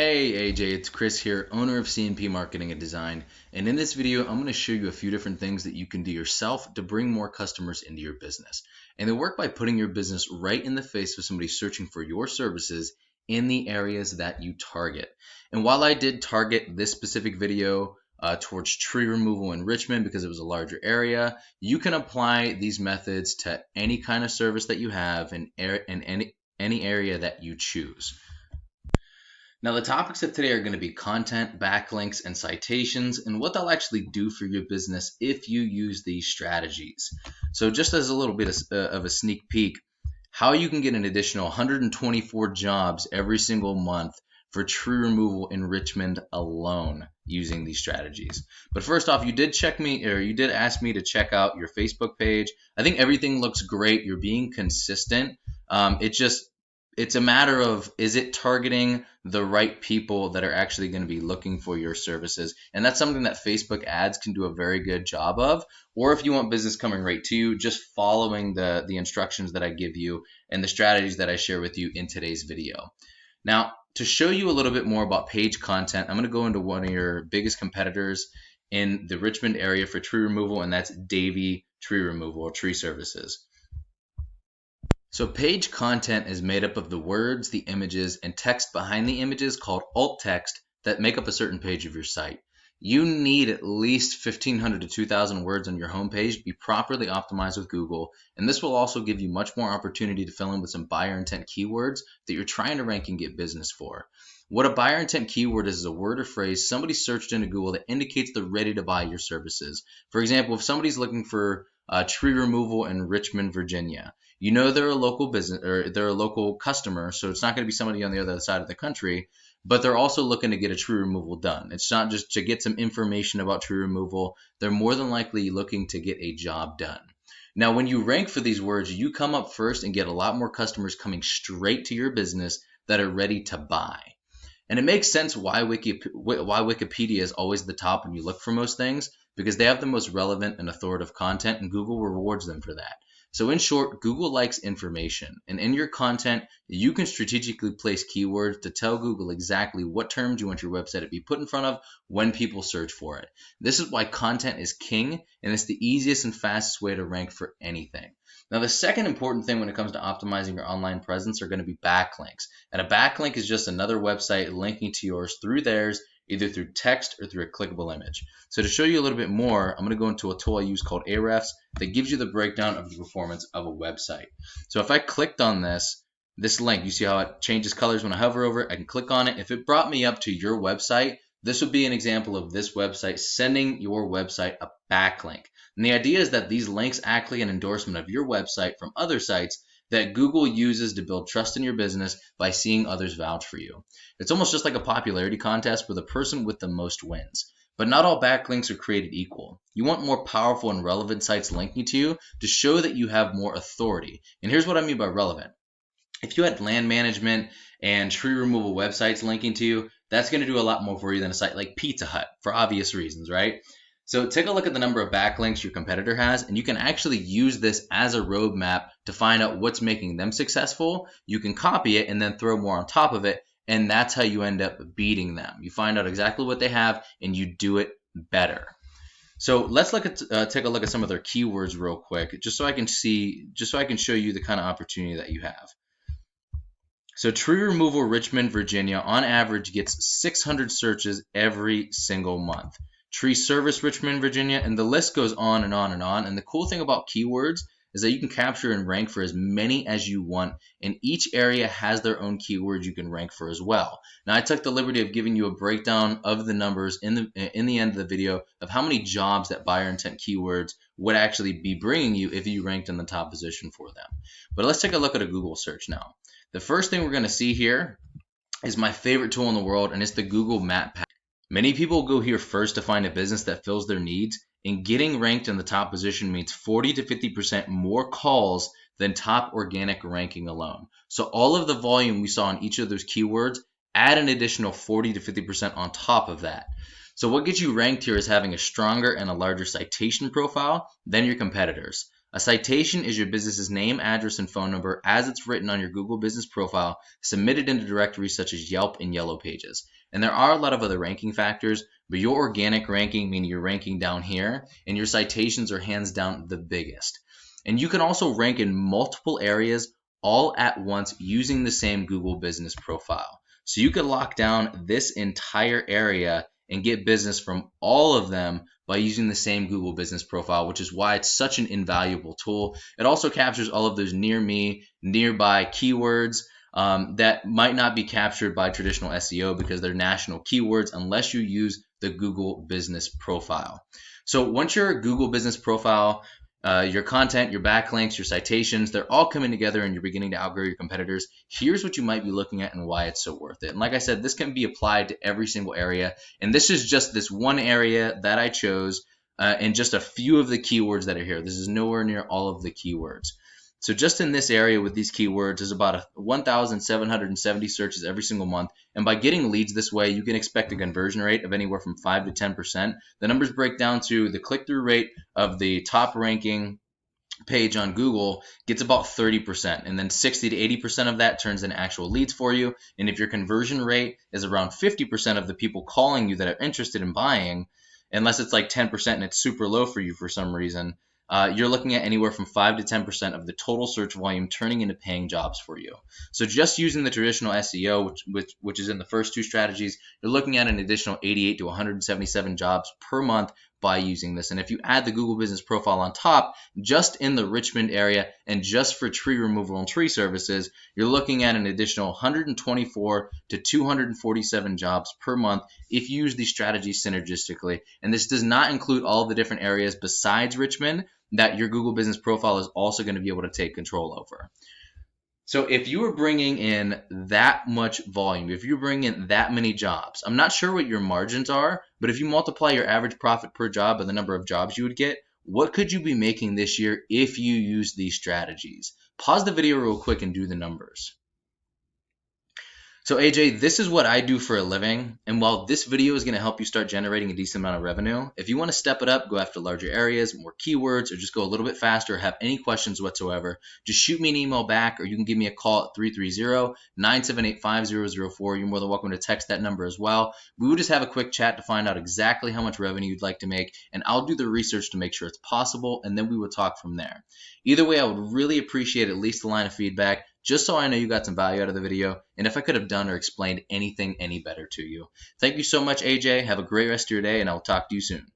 Hey AJ, it's Chris here, owner of C&P Marketing and Design, and in this video I'm going to show you a few different things that you can do yourself to bring more customers into your business. And they work by putting your business right in the face of somebody searching for your services in the areas that you target. And while I did target this specific video towards tree removal in Richmond because it was a larger area, you can apply these methods to any kind of service that you have in any area that you choose. Now, the topics of today are going to be content, backlinks, and citations, and what they'll actually do for your business if you use these strategies. So just as a little bit of a sneak peek, how you can get an additional 124 jobs every single month for tree removal in Richmond alone using these strategies. But first off, you did ask me to check out your Facebook page. I think everything looks great. You're being consistent. It's a matter of, is it targeting the right people that are actually going to be looking for your services? And that's something that Facebook ads can do a very good job of. Or if you want business coming right to you, just following the instructions that I give you and the strategies that I share with you in today's video. Now, to show you a little bit more about page content, I'm going to go into one of your biggest competitors in the Richmond area for tree removal, and that's Davey Tree Removal or Tree Services. So page content is made up of the words, the images, and text behind the images called alt text that make up a certain page of your site. You need at least 1,500 to 2,000 words on your homepage to be properly optimized with Google, and this will also give you much more opportunity to fill in with some buyer intent keywords that you're trying to rank and get business for. What a buyer intent keyword is a word or phrase somebody searched into Google that indicates they're ready to buy your services. For example, if somebody's looking for tree removal in Richmond, Virginia, you know they're a local business or they're a local customer, so it's not going to be somebody on the other side of the country, but they're also looking to get a tree removal done. It's not just to get some information about tree removal. They're more than likely looking to get a job done. Now, when you rank for these words, you come up first and get a lot more customers coming straight to your business that are ready to buy. And it makes sense why Wikipedia is always the top when you look for most things, because they have the most relevant and authoritative content, and Google rewards them for that. So in short, Google likes information, and in your content, you can strategically place keywords to tell Google exactly what terms you want your website to be put in front of when people search for it. This is why content is king, and it's the easiest and fastest way to rank for anything. Now, the second important thing when it comes to optimizing your online presence are going to be backlinks. And a backlink is just another website linking to yours through theirs, either through text or through a clickable image. So to show you a little bit more, I'm going to go into a tool I use called Ahrefs that gives you the breakdown of the performance of a website. So if I clicked on this link, you see how it changes colors when I hover over it? I can click on it. If it brought me up to your website, this would be an example of this website sending your website a backlink. And the idea is that these links act like an endorsement of your website from other sites that Google uses to build trust in your business by seeing others vouch for you. It's almost just like a popularity contest where the person with the most wins. But not all backlinks are created equal. You want more powerful and relevant sites linking to you to show that you have more authority. And here's what I mean by relevant. If you had land management and tree removal websites linking to you, that's going to do a lot more for you than a site like Pizza Hut for obvious reasons, right? So take a look at the number of backlinks your competitor has, and you can actually use this as a roadmap to find out what's making them successful. You can copy it and then throw more on top of it, and that's how you end up beating them. You find out exactly what they have, and you do it better. So let's take a look at some of their keywords real quick, just so I can show you the kind of opportunity that you have. So tree removal Richmond, Virginia, on average gets 600 searches every single month. Tree service Richmond, Virginia, and the list goes on and on and on. And the cool thing about keywords is that you can capture and rank for as many as you want, and each area has their own keywords you can rank for as well. Now, I took the liberty of giving you a breakdown of the numbers in the end of the video of how many jobs that buyer intent keywords would actually be bringing you if you ranked in the top position for them. But let's take a look at a Google search now. The first thing we're going to see here is my favorite tool in the world, and it's the Google Map Pack. Many people go here first to find a business that fills their needs, and getting ranked in the top position means 40 to 50% more calls than top organic ranking alone. So all of the volume we saw in each of those keywords, add an additional 40 to 50% on top of that. So what gets you ranked here is having a stronger and a larger citation profile than your competitors. A citation is your business's name, address, and phone number as it's written on your Google business profile, submitted into directories such as Yelp and Yellow Pages. And there are a lot of other ranking factors, but your organic ranking, meaning you're ranking down here, and your citations are hands down the biggest. And you can also rank in multiple areas all at once using the same Google business profile. So you could lock down this entire area and get business from all of them by using the same Google business profile, which is why it's such an invaluable tool. It also captures all of those near me, nearby keywords that might not be captured by traditional SEO because they're national keywords unless you use the Google business profile. So once your Google business profile, your content, your backlinks, your citations, they're all coming together and you're beginning to outgrow your competitors, here's what you might be looking at and why it's so worth it. And like I said, this can be applied to every single area. And this is just this one area that I chose and just a few of the keywords that are here. This is nowhere near all of the keywords. So just in this area with these keywords, there's about 1,770 searches every single month. And by getting leads this way, you can expect a conversion rate of anywhere from 5 to 10%. The numbers break down to the click-through rate of the top ranking page on Google gets about 30%, and then 60 to 80% of that turns into actual leads for you. And if your conversion rate is around 50% of the people calling you that are interested in buying, unless it's like 10% and it's super low for you for some reason, you're looking at anywhere from 5 to 10% of the total search volume turning into paying jobs for you. So just using the traditional SEO, which is in the first two strategies, you're looking at an additional 88 to 177 jobs per month by using this. And if you add the Google business profile on top, just in the Richmond area and just for tree removal and tree services, you're looking at an additional 124 to 247 jobs per month if you use these strategies synergistically. And this does not include all the different areas besides Richmond that your Google business profile is also going to be able to take control over. So if you were bringing in that much volume, if you bring in that many jobs, I'm not sure what your margins are, but if you multiply your average profit per job by the number of jobs you would get, what could you be making this year if you use these strategies? Pause the video real quick and do the numbers. So AJ, this is what I do for a living, and while this video is going to help you start generating a decent amount of revenue, if you want to step it up, go after larger areas, more keywords, or just go a little bit faster, or have any questions whatsoever, just shoot me an email back, or you can give me a call at 330-978-5004. You're more than welcome to text that number as well. We will just have a quick chat to find out exactly how much revenue you'd like to make, and I'll do the research to make sure it's possible, and then we will talk from there. Either way, I would really appreciate at least a line of feedback, just so I know you got some value out of the video, and if I could have done or explained anything any better to you. Thank you so much, AJ. Have a great rest of your day, and I'll talk to you soon.